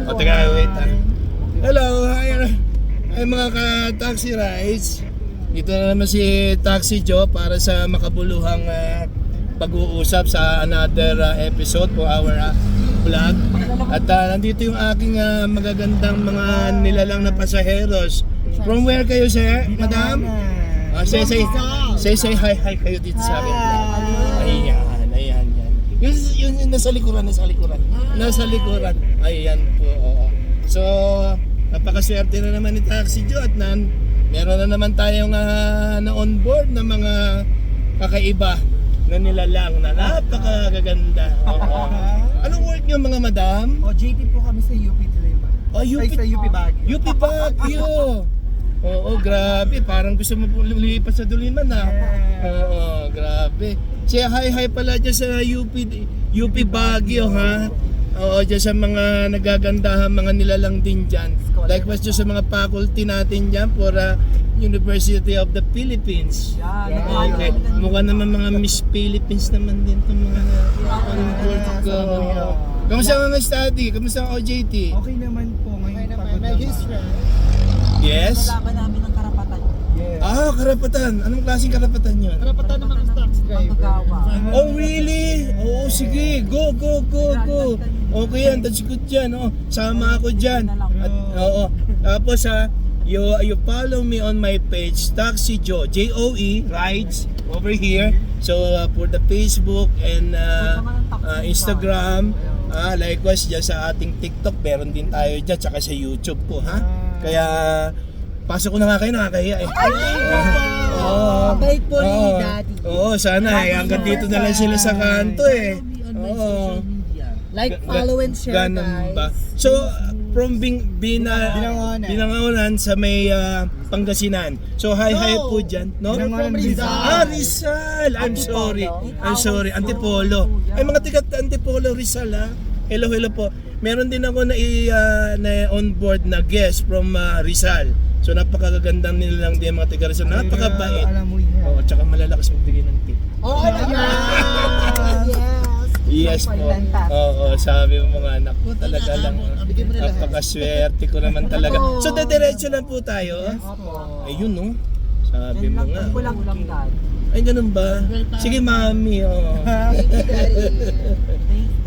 O, teka, wait. Hello, hi mga ka-taxi rides. Dito na naman si Taxi Joe para sa makabuluhang pag-uusap sa another episode for our vlog. At nandito yung aking magagandang mga nilalang na pasaheros. From where kayo, sir? Madam? Say hi kayo dito sa akin. Ayan. Yung nasa likuran. Ayan po. So, napakaswerte na naman ni Taxi Joe at meron na naman tayong na on-board na mga kakaiba na nilalang na napakagaganda. Anong work nyo mga madam? JT po kami sa UP Diliman. Sa UP Baguio. UP Baguio. Oo, grabe. Parang gusto mo po lumipat sa Diliman Oo, grabe. Say hi pala dyan sa UP Baguio ha. Oo, dyan sa mga nagagandahan, mga nilalang din dyan. Likewise dyan sa mga faculty natin dyan for University of the Philippines. Okay. Mukha naman mga Miss Philippines naman din itong mga on-board ko. Kamusta mga study? Kamusta ang OJT? Okay naman po. Ngayon pagod naman. Yes? Kalaban namin ng karapatan. Yes. Karapatan. Anong klaseng karapatan yun? Karapatan ng mga taxi driver. Oh, really? Oo, sige. Go. Okay yan, that's good yan. Sama ako dyan. At, tapos you follow me on my page, Taxi Joe, Joe Rides over here. So for the Facebook and Instagram, likewise dyan sa ating TikTok, meron din tayo dyan, tsaka sa YouTube po, ha? Kaya pasok ko na nga kayo, nakakahiya eh. Bait po ni Daddy. Oo, sana hanggang dito na lang sila sa kanto eh. Oo. Like, follow and share, Ganun guys. ba? So, from Binangonan sa may Pangasinan. So, hi po dyan, no? Binangonan, Rizal! I'm sorry. Antipolo. Ay, mga tiga Antipolo, Rizal, ha? Hello po. Meron din ako na on-board na guest from Rizal. So, napakagandang nilang din mga tiga Rizal. Napakabait. Alam mo yan. Oo, tsaka malalakas magbigay ng tip. Yes po. Oo, sabi mo mga anak ko talaga lang. Napakaswerte ko naman talaga. So, dediretso lang po tayo. Ayun, no? Sabi mo nga. Kulang Daddy. Ay, ganun ba? Sige, mami.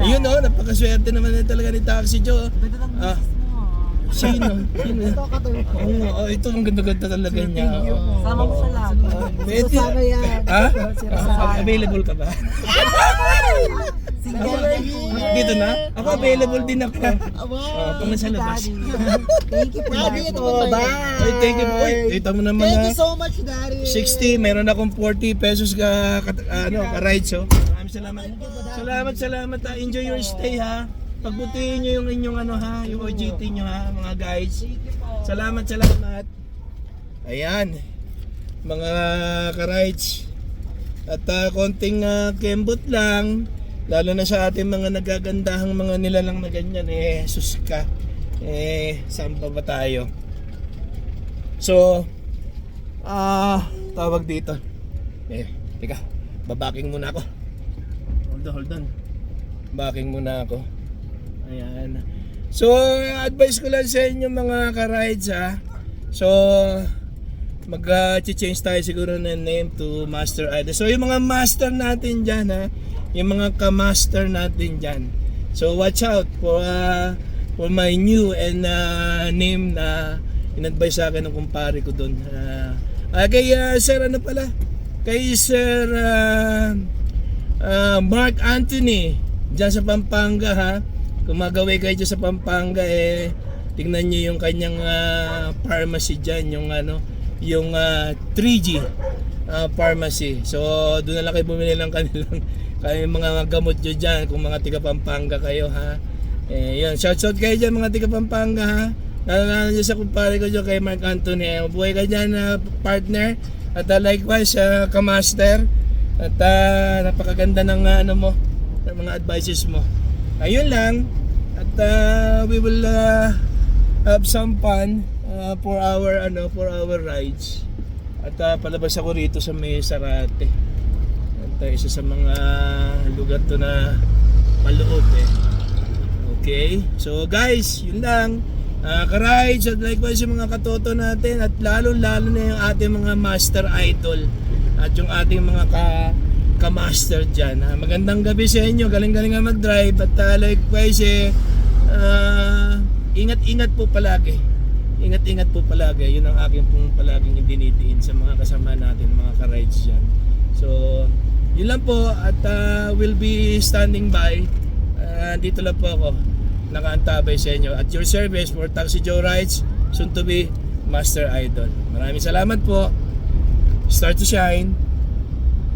Ayun, no? Napakaswerte naman talaga ni Taxi Joe. Ganda ng misis mo. Sino? Oo, ito ang ganda-ganda talaga niya. Sama ko sa lagi. Pwede. Ha? Available ka ba? Dito na? Ako available din ako. Pang nasa labas. Thank you po, Daddy. Ay, thank you po. Dito mo naman Thank you so much, Daddy. 60, meron akong 40 pesos ka-ride. So, maraming salamat. Enjoy your stay ha. Pagbutihin nyo yung inyong yung OJT nyo ha, mga guys. Salamat. Ayan, mga ka-rides. At konting kembot lang, lalo na sa ating mga nagagandahang mga nilalang na ganyan, sus ka. Saan pa ba tayo? So, tawag dito. Teka, babaking muna ako. Hold on. Backing muna ako. Ayan. So, advice ko lang sa inyo mga ka-rides ha. So, mag-change tayo siguro ng name to Master Idol. So, yung mga master natin dyan ha. Yung mga ka-master natin dyan. So, watch out for my new and name na in-advise sa akin ng kumpare ko doon. Kay Sir Kay Sir Mark Anthony dyan sa Pampanga ha. Kung magaway kayo dyan sa Pampanga tingnan nyo yung kanyang pharmacy dyan, yung 3G pharmacy. So doon na lang kayo bumili ng kanilang mga gamot nyo dyan kung mga tiga Pampanga kayo ha. Yun, shout kayo dyan mga tiga Pampanga ha. Lalo dyan sa kumpare ko dyan kay Mark Anthony. Mabuhay ka dyan partner. At likewise ka-master. At napakaganda ng ng mga advices mo. Ayun lang. At we will have some fun for our rides. At palabas ako rito sa may Sarate. At isa sa mga lugar to na maloob Okay? So guys, yun lang. Ka-rides at likewise yung mga katoto natin at lalo na yung ating mga master idol at yung ating mga ka-master dyan. Magandang gabi sa inyo. Galing-galing nga mag-drive at likewise ingat-ingat po palagi. Ingat-ingat po palagi. Yun ang aking pong palaging dinidiin sa mga kasama natin, mga ka-rides dyan. So, yun lang po at we'll be standing by. Dito lang po ako nakaantabay sa inyo at your service for Taxi Joe Rides, soon to be Master Idol. Maraming salamat po. Start to shine.